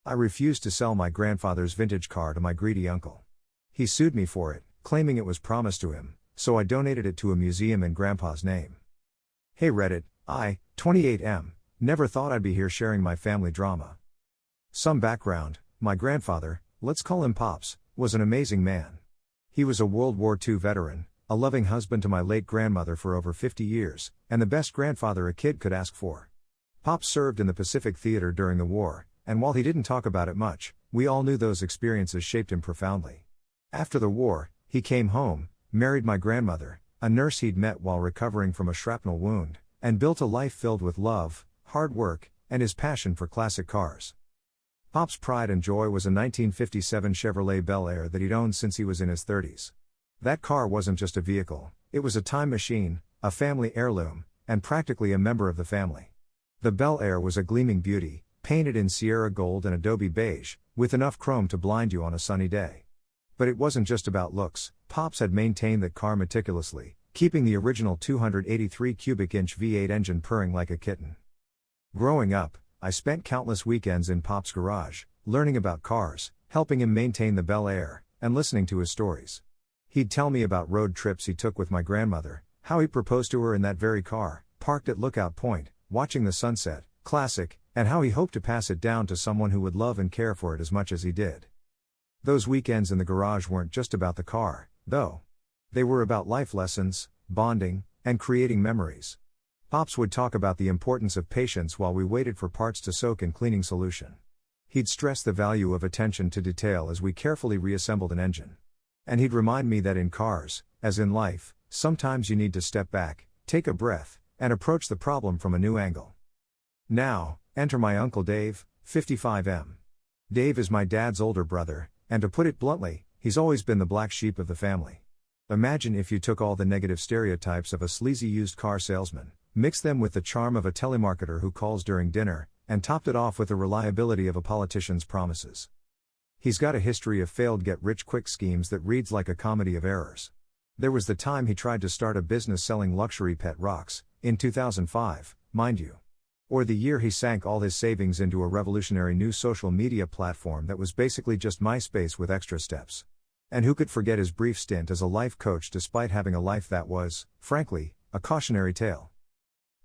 I refused to sell my grandfather's vintage car to my greedy uncle. He sued me for it, claiming it was promised to him, so I donated it to a museum in Grandpa's name. Hey Reddit, I, 28M, never thought I'd be here sharing my family drama. Some background: my grandfather, let's call him Pops, was an amazing man. He was a World War II veteran, a loving husband to my late grandmother for over 50 years, and the best grandfather a kid could ask for. Pops served in the Pacific Theater during the war, and while he didn't talk about it much, we all knew those experiences shaped him profoundly. After the war, he came home, married my grandmother, a nurse he'd met while recovering from a shrapnel wound, and built a life filled with love, hard work, and his passion for classic cars. Pop's pride and joy was a 1957 Chevrolet Bel Air that he'd owned since he was in his 30s. That car wasn't just a vehicle, it was a time machine, a family heirloom, and practically a member of the family. The Bel Air was a gleaming beauty, painted in Sierra gold and adobe beige, with enough chrome to blind you on a sunny day. But it wasn't just about looks. Pops had maintained that car meticulously, keeping the original 283 cubic inch V8 engine purring like a kitten. Growing up, I spent countless weekends in Pop's garage, learning about cars, helping him maintain the Bel Air, and listening to his stories. He'd tell me about road trips he took with my grandmother, how he proposed to her in that very car, parked at Lookout Point, watching the sunset, classic, and how he hoped to pass it down to someone who would love and care for it as much as he did. Those weekends in the garage weren't just about the car, though. They were about life lessons, bonding, and creating memories. Pops would talk about the importance of patience while we waited for parts to soak in cleaning solution. He'd stress the value of attention to detail as we carefully reassembled an engine. And he'd remind me that in cars, as in life, sometimes you need to step back, take a breath, and approach the problem from a new angle. Now, enter my Uncle Dave, 55M. Dave is my dad's older brother, and to put it bluntly, he's always been the black sheep of the family. Imagine if you took all the negative stereotypes of a sleazy used car salesman, mixed them with the charm of a telemarketer who calls during dinner, and topped it off with the reliability of a politician's promises. He's got a history of failed get-rich-quick schemes that reads like a comedy of errors. There was the time he tried to start a business selling luxury pet rocks, in 2005, mind you. Or the year he sank all his savings into a revolutionary new social media platform that was basically just MySpace with extra steps. And who could forget his brief stint as a life coach despite having a life that was, frankly, a cautionary tale.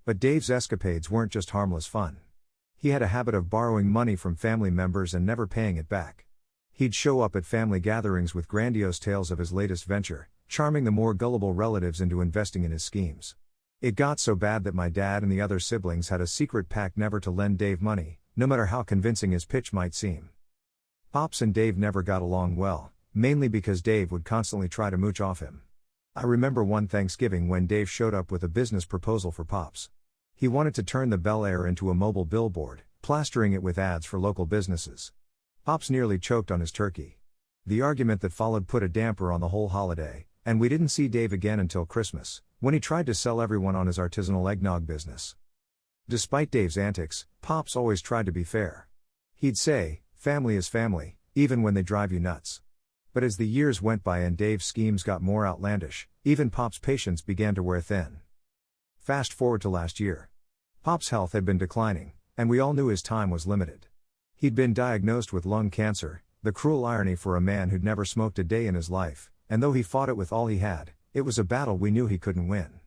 But Dave's escapades weren't just harmless fun. He had a habit of borrowing money from family members and never paying it back. He'd show up at family gatherings with grandiose tales of his latest venture, charming the more gullible relatives into investing in his schemes. It got so bad that my dad and the other siblings had a secret pact never to lend Dave money, no matter how convincing his pitch might seem. Pops and Dave never got along well, mainly because Dave would constantly try to mooch off him. I remember one Thanksgiving when Dave showed up with a business proposal for Pops. He wanted to turn the Bel Air into a mobile billboard, plastering it with ads for local businesses. Pops nearly choked on his turkey. The argument that followed put a damper on the whole holiday, and we didn't see Dave again until Christmas, when he tried to sell everyone on his artisanal eggnog business. Despite Dave's antics, Pops always tried to be fair. He'd say, "Family is family, even when they drive you nuts." But as the years went by and Dave's schemes got more outlandish, even Pop's patience began to wear thin. Fast forward to last year. Pop's health had been declining, and we all knew his time was limited. He'd been diagnosed with lung cancer, the cruel irony for a man who'd never smoked a day in his life, and though he fought it with all he had, it was a battle we knew he couldn't win.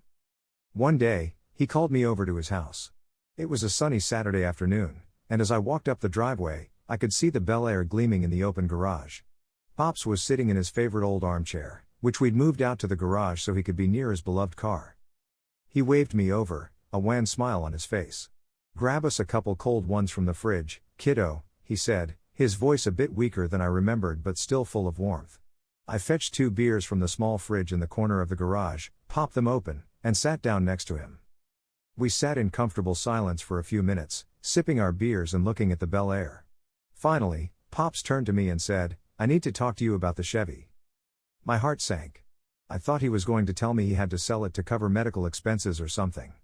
One day, he called me over to his house. It was a sunny Saturday afternoon, and as I walked up the driveway, I could see the Bel Air gleaming in the open garage. Pops was sitting in his favorite old armchair, which we'd moved out to the garage so he could be near his beloved car. He waved me over, a wan smile on his face. "Grab us a couple cold ones from the fridge, kiddo," he said, his voice a bit weaker than I remembered but still full of warmth. I fetched 2 beers from the small fridge in the corner of the garage, popped them open, and sat down next to him. We sat in comfortable silence for a few minutes, sipping our beers and looking at the Bel Air. Finally, Pops turned to me and said, "I need to talk to you about the Chevy." My heart sank. I thought he was going to tell me he had to sell it to cover medical expenses or something.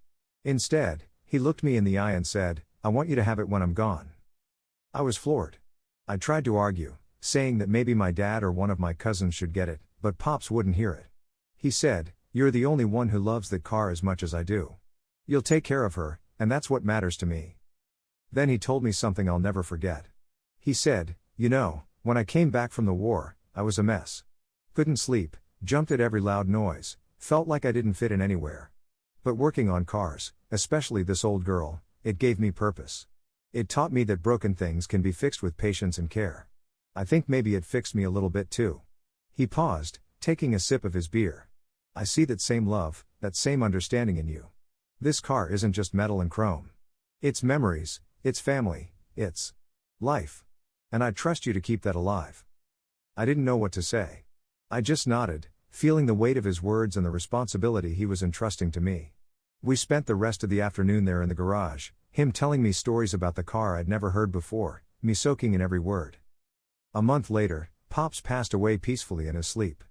Instead, he looked me in the eye and said, "I want you to have it when I'm gone." I was floored. I tried to argue, saying that maybe my dad or one of my cousins should get it, but Pops wouldn't hear it. He said, "You're the only one who loves that car as much as I do. You'll take care of her, and that's what matters to me." Then he told me something I'll never forget. He said, "You know, when I came back from the war, I was a mess. Couldn't sleep, jumped at every loud noise, felt like I didn't fit in anywhere. But working on cars, especially this old girl, it gave me purpose. It taught me that broken things can be fixed with patience and care. I think maybe it fixed me a little bit too." He paused, taking a sip of his beer. "I see that same love, that same understanding in you. This car isn't just metal and chrome. It's memories, it's family, it's life. And I trust you to keep that alive." I didn't know what to say. I just nodded, feeling the weight of his words and the responsibility he was entrusting to me. We spent the rest of the afternoon there in the garage, him telling me stories about the car I'd never heard before, me soaking in every word. A month later, Pops passed away peacefully in his sleep.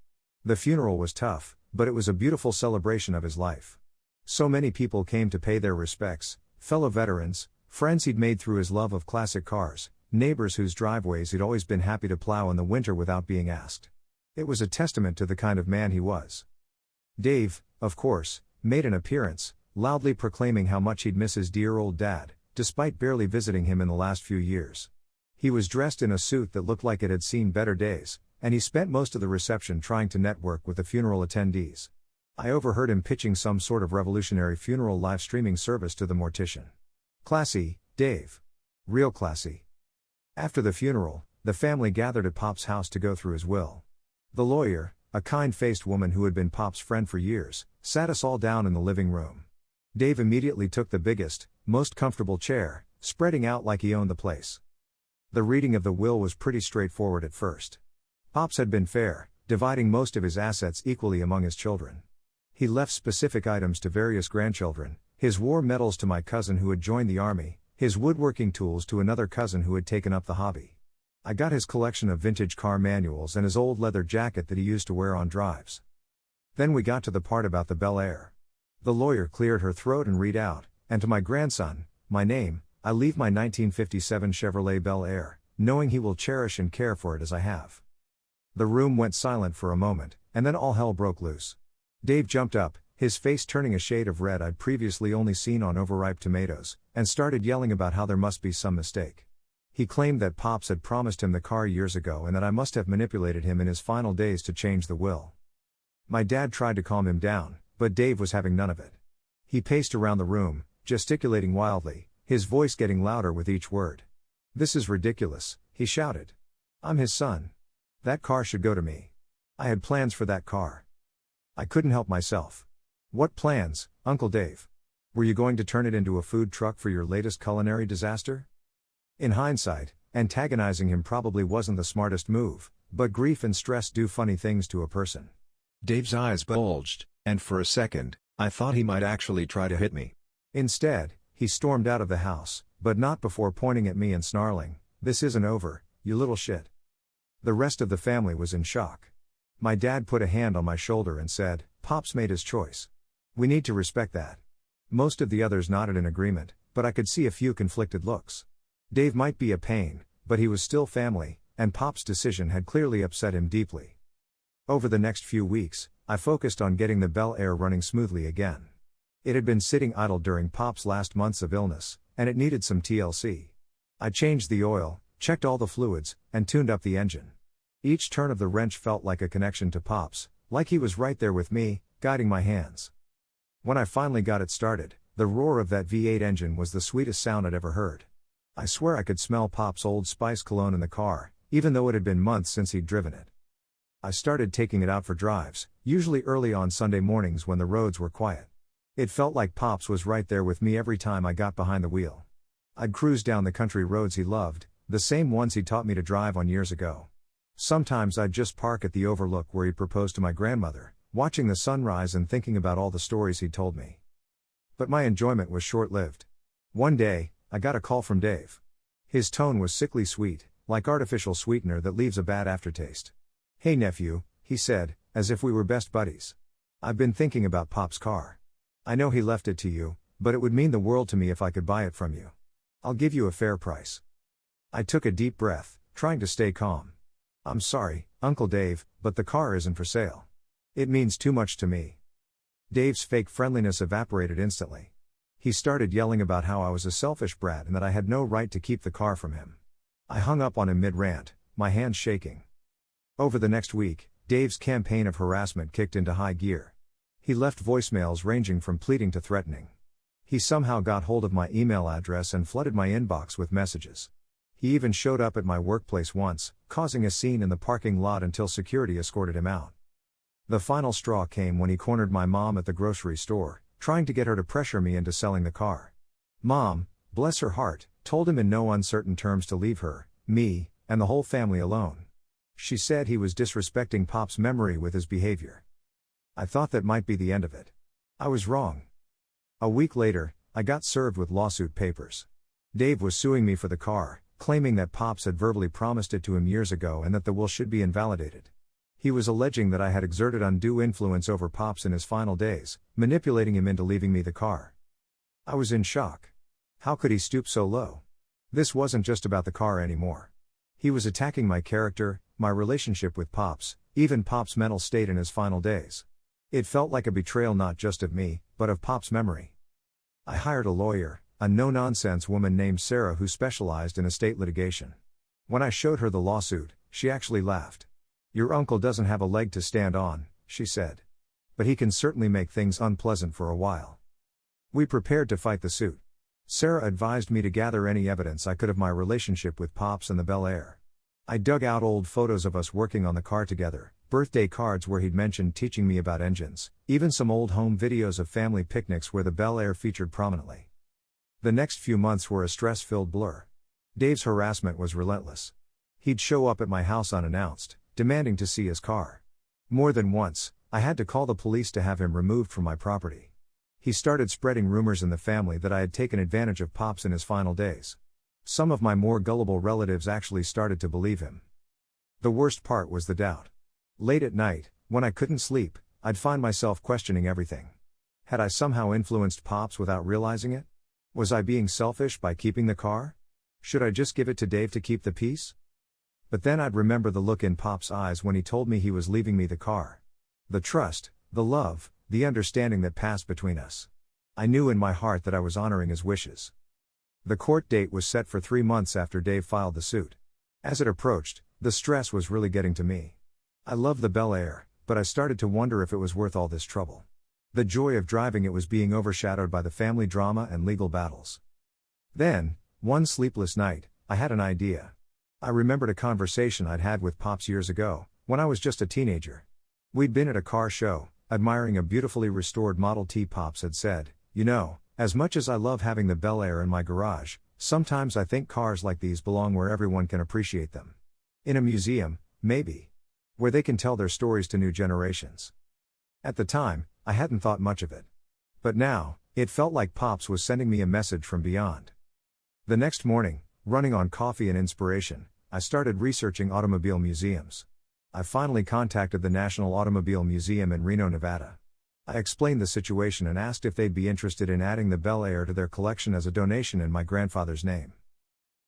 The funeral was tough, but it was a beautiful celebration of his life. So many people came to pay their respects, fellow veterans, friends he'd made through his love of classic cars, neighbors whose driveways he'd always been happy to plow in the winter without being asked. It was a testament to the kind of man he was. Dave, of course, made an appearance, loudly proclaiming how much he'd miss his dear old dad, despite barely visiting him in the last few years. He was dressed in a suit that looked like it had seen better days, and he spent most of the reception trying to network with the funeral attendees. I overheard him pitching some sort of revolutionary funeral live streaming service to the mortician. Classy, Dave. Real classy. After the funeral, the family gathered at Pop's house to go through his will. The lawyer, a kind-faced woman who had been Pop's friend for years, sat us all down in the living room. Dave immediately took the biggest, most comfortable chair, spreading out like he owned the place. The reading of the will was pretty straightforward at first. Pops had been fair, dividing most of his assets equally among his children. He left specific items to various grandchildren, his war medals to my cousin who had joined the army, his woodworking tools to another cousin who had taken up the hobby. I got his collection of vintage car manuals and his old leather jacket that he used to wear on drives. Then we got to the part about the Bel Air. The lawyer cleared her throat and read out, "And to my grandson, my name, I leave my 1957 Chevrolet Bel Air, knowing he will cherish and care for it as I have." The room went silent for a moment, and then all hell broke loose. Dave jumped up, his face turning a shade of red I'd previously only seen on overripe tomatoes, and started yelling about how there must be some mistake. He claimed that Pops had promised him the car years ago and that I must have manipulated him in his final days to change the will. My dad tried to calm him down, but Dave was having none of it. He paced around the room, gesticulating wildly, his voice getting louder with each word. "This is ridiculous," he shouted. "I'm his son. That car should go to me. I had plans for that car." I couldn't help myself. "What plans, Uncle Dave? Were you going to turn it into a food truck for your latest culinary disaster?" In hindsight, antagonizing him probably wasn't the smartest move, but grief and stress do funny things to a person. Dave's eyes bulged, and for a second, I thought he might actually try to hit me. Instead, he stormed out of the house, but not before pointing at me and snarling, "This isn't over, you little shit." The rest of the family was in shock. My dad put a hand on my shoulder and said, "Pops made his choice. We need to respect that." Most of the others nodded in agreement, but I could see a few conflicted looks. Dave might be a pain, but he was still family, and Pop's decision had clearly upset him deeply. Over the next few weeks, I focused on getting the Bel Air running smoothly again. It had been sitting idle during Pop's last months of illness, and it needed some TLC. I changed the oil, checked all the fluids, and tuned up the engine. Each turn of the wrench felt like a connection to Pops, like he was right there with me, guiding my hands. When I finally got it started, the roar of that V8 engine was the sweetest sound I'd ever heard. I swear I could smell Pop's Old Spice cologne in the car, even though it had been months since he'd driven it. I started taking it out for drives, usually early on Sunday mornings when the roads were quiet. It felt like Pops was right there with me every time I got behind the wheel. I'd cruise down the country roads he loved, the same ones he taught me to drive on years ago. Sometimes I'd just park at the overlook where he proposed to my grandmother, watching the sunrise and thinking about all the stories he'd told me. But my enjoyment was short-lived. One day, I got a call from Dave. His tone was sickly sweet, like artificial sweetener that leaves a bad aftertaste. "Hey nephew," he said, as if we were best buddies. "I've been thinking about Pop's car. I know he left it to you, but it would mean the world to me if I could buy it from you. I'll give you a fair price." I took a deep breath, trying to stay calm. "I'm sorry, Uncle Dave, but the car isn't for sale. It means too much to me." Dave's fake friendliness evaporated instantly. He started yelling about how I was a selfish brat and that I had no right to keep the car from him. I hung up on him mid-rant, my hands shaking. Over the next week, Dave's campaign of harassment kicked into high gear. He left voicemails ranging from pleading to threatening. He somehow got hold of my email address and flooded my inbox with messages. He even showed up at my workplace once, causing a scene in the parking lot until security escorted him out. The final straw came when he cornered my mom at the grocery store, trying to get her to pressure me into selling the car. Mom, bless her heart, told him in no uncertain terms to leave her, me, and the whole family alone. She said he was disrespecting Pop's memory with his behavior. I thought that might be the end of it. I was wrong. A week later, I got served with lawsuit papers. Dave was suing me for the car, claiming that Pops had verbally promised it to him years ago and that the will should be invalidated. He was alleging that I had exerted undue influence over Pops in his final days, manipulating him into leaving me the car. I was in shock. How could he stoop so low? This wasn't just about the car anymore. He was attacking my character, my relationship with Pops, even Pop's mental state in his final days. It felt like a betrayal not just of me, but of Pop's memory. I hired a lawyer, a no-nonsense woman named Sarah who specialized in estate litigation. When I showed her the lawsuit, she actually laughed. "Your uncle doesn't have a leg to stand on," she said. "But he can certainly make things unpleasant for a while." We prepared to fight the suit. Sarah advised me to gather any evidence I could of my relationship with Pops and the Bel Air. I dug out old photos of us working on the car together, birthday cards where he'd mentioned teaching me about engines, even some old home videos of family picnics where the Bel Air featured prominently. The next few months were a stress-filled blur. Dave's harassment was relentless. He'd show up at my house unannounced, demanding to see his car. More than once, I had to call the police to have him removed from my property. He started spreading rumors in the family that I had taken advantage of Pops in his final days. Some of my more gullible relatives actually started to believe him. The worst part was the doubt. Late at night, when I couldn't sleep, I'd find myself questioning everything. Had I somehow influenced Pops without realizing it? Was I being selfish by keeping the car? Should I just give it to Dave to keep the peace? But then I'd remember the look in Pop's eyes when he told me he was leaving me the car. The trust, the love, the understanding that passed between us. I knew in my heart that I was honoring his wishes. The court date was set for 3 months after Dave filed the suit. As it approached, the stress was really getting to me. I loved the Bel Air, but I started to wonder if it was worth all this trouble. The joy of driving it was being overshadowed by the family drama and legal battles. Then, one sleepless night, I had an idea. I remembered a conversation I'd had with Pops years ago, when I was just a teenager. We'd been at a car show, admiring a beautifully restored Model T. Pops had said, "You know, as much as I love having the Bel Air in my garage, sometimes I think cars like these belong where everyone can appreciate them. In a museum, maybe. Where they can tell their stories to new generations." At the time, I hadn't thought much of it. But now, it felt like Pops was sending me a message from beyond. The next morning, running on coffee and inspiration, I started researching automobile museums. I finally contacted the National Automobile Museum in Reno, Nevada. I explained the situation and asked if they'd be interested in adding the Bel Air to their collection as a donation in my grandfather's name.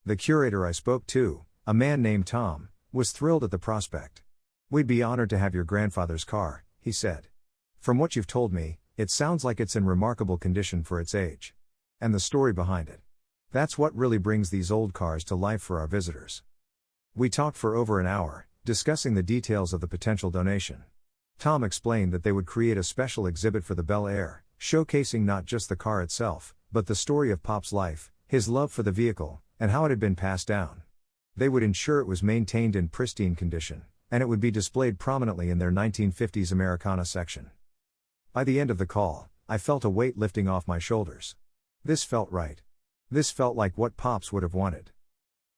The curator I spoke to, a man named Tom, was thrilled at the prospect. "We'd be honored to have your grandfather's car," he said. "From what you've told me, it sounds like it's in remarkable condition for its age. And the story behind it. That's what really brings these old cars to life for our visitors." We talked for over an hour, discussing the details of the potential donation. Tom explained that they would create a special exhibit for the Bel Air, showcasing not just the car itself, but the story of Pop's life, his love for the vehicle, and how it had been passed down. They would ensure it was maintained in pristine condition, and it would be displayed prominently in their 1950s Americana section. By the end of the call, I felt a weight lifting off my shoulders. This felt right. This felt like what Pops would have wanted.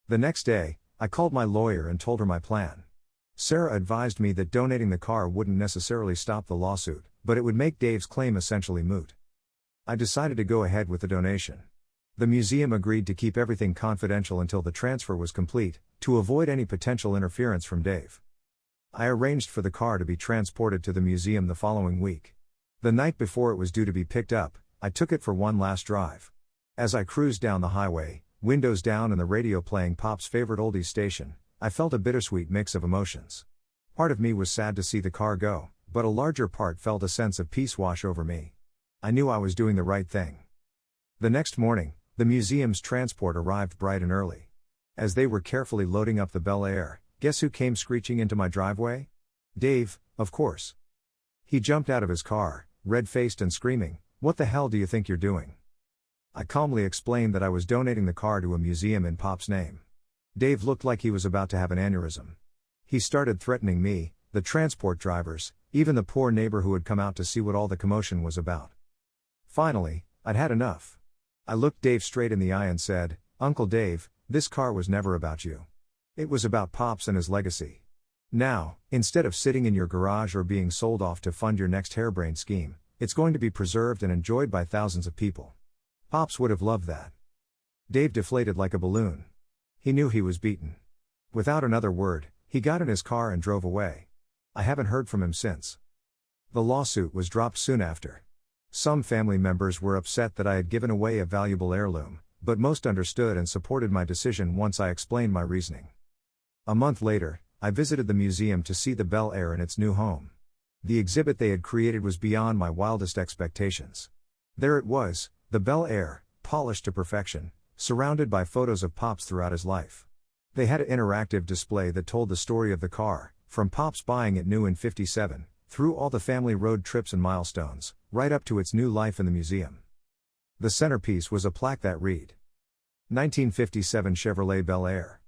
The next day, I called my lawyer and told her my plan. Sarah advised me that donating the car wouldn't necessarily stop the lawsuit, but it would make Dave's claim essentially moot. I decided to go ahead with the donation. The museum agreed to keep everything confidential until the transfer was complete, to avoid any potential interference from Dave. I arranged for the car to be transported to the museum the following week. The night before it was due to be picked up, I took it for one last drive. As I cruised down the highway, windows down and the radio playing Pop's favorite oldies station, I felt a bittersweet mix of emotions. Part of me was sad to see the car go, but a larger part felt a sense of peace wash over me. I knew I was doing the right thing. The next morning, the museum's transport arrived bright and early. As they were carefully loading up the Bel Air, guess who came screeching into my driveway? Dave, of course. He jumped out of his car, red-faced and screaming, "What the hell do you think you're doing?" I calmly explained that I was donating the car to a museum in Pop's name. Dave looked like he was about to have an aneurysm. He started threatening me, the transport drivers, even the poor neighbor who had come out to see what all the commotion was about. Finally, I'd had enough. I looked Dave straight in the eye and said, "Uncle Dave, this car was never about you. It was about Pops and his legacy. Now, instead of sitting in your garage or being sold off to fund your next harebrained scheme, it's going to be preserved and enjoyed by thousands of people. Pops would have loved that." Dave deflated like a balloon. He knew he was beaten. Without another word, he got in his car and drove away. I haven't heard from him since. The lawsuit was dropped soon after. Some family members were upset that I had given away a valuable heirloom, but most understood and supported my decision once I explained my reasoning. A month later, I visited the museum to see the Bel Air in its new home. The exhibit they had created was beyond my wildest expectations. There it was, the Bel Air, polished to perfection, surrounded by photos of Pops throughout his life. They had an interactive display that told the story of the car, from Pops buying it new in '57, through all the family road trips and milestones, right up to its new life in the museum. The centerpiece was a plaque that read, 1957 Chevrolet Bel Air.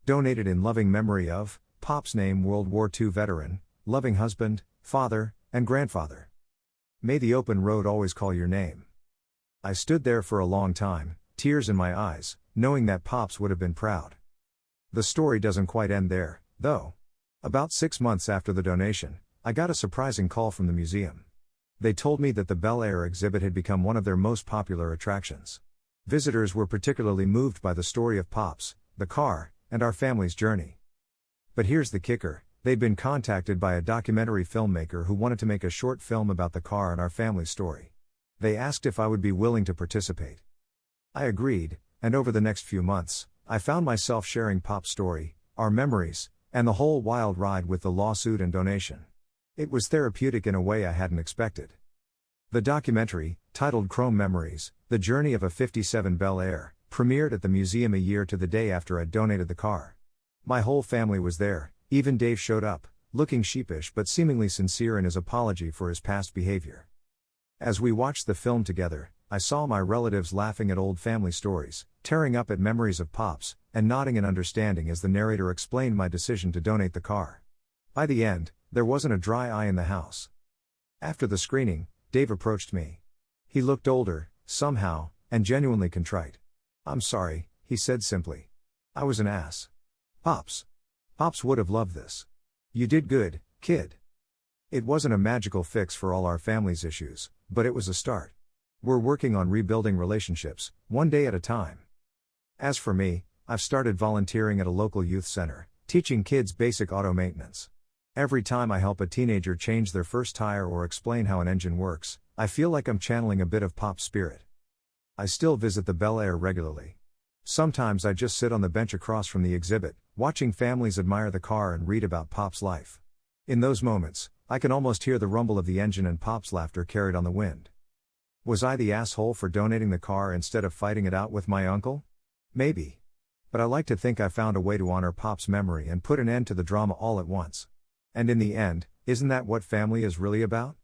Donated in loving memory of Pop's name, World War II veteran, loving husband, father, and grandfather. May the open road always call your name. I stood there for a long time, tears in my eyes, knowing that Pops would have been proud. The story doesn't quite end there, though. About 6 months after the donation, I got a surprising call from the museum. They told me that the Bel Air exhibit had become one of their most popular attractions. Visitors were particularly moved by the story of Pops, the car, and our family's journey. But here's the kicker, they'd been contacted by a documentary filmmaker who wanted to make a short film about the car and our family's story. They asked if I would be willing to participate. I agreed, and over the next few months, I found myself sharing Pop's story, our memories, and the whole wild ride with the lawsuit and donation. It was therapeutic in a way I hadn't expected. The documentary, titled Chrome Memories, The Journey of a '57 Bel Air, premiered at the museum a year to the day after I'd donated the car. My whole family was there, even Dave showed up, looking sheepish but seemingly sincere in his apology for his past behavior. As we watched the film together, I saw my relatives laughing at old family stories, tearing up at memories of Pops, and nodding in understanding as the narrator explained my decision to donate the car. By the end, there wasn't a dry eye in the house. After the screening, Dave approached me. He looked older, somehow, and genuinely contrite. "I'm sorry," he said simply. "I was an ass. Pops would have loved this. You did good, kid." It wasn't a magical fix for all our family's issues, but it was a start. We're working on rebuilding relationships, one day at a time. As for me, I've started volunteering at a local youth center, teaching kids basic auto maintenance. Every time I help a teenager change their first tire or explain how an engine works, I feel like I'm channeling a bit of Pop's spirit. I still visit the Bel Air regularly. Sometimes I just sit on the bench across from the exhibit, watching families admire the car and read about Pop's life. In those moments, I can almost hear the rumble of the engine and Pop's laughter carried on the wind. Was I the asshole for donating the car instead of fighting it out with my uncle? Maybe. But I like to think I found a way to honor Pop's memory and put an end to the drama all at once. And in the end, isn't that what family is really about?